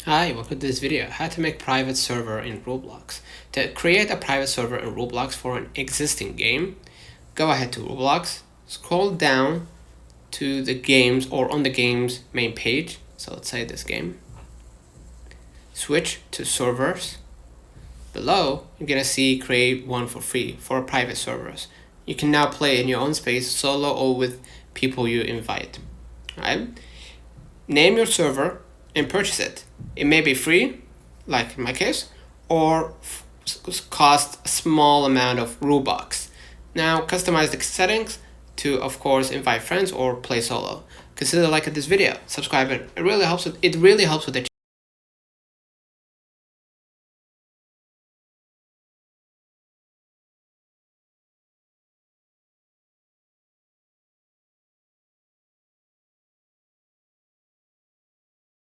Hi, welcome to this video, how to make private server in Roblox. To create a private server in Roblox for an existing game, go ahead to Roblox, scroll down to the games or on the game's main page. So let's say this game. Switch to servers. Below, you're gonna see create one for free for private servers. You can now play in your own space, solo or with people you invite. Alright? Name your server and purchase it. It may be free, like in my case, or cost a small amount of Robux. Now customize the settings to, of course, invite friends or play solo. Consider liking this video, subscribe, it really helps with the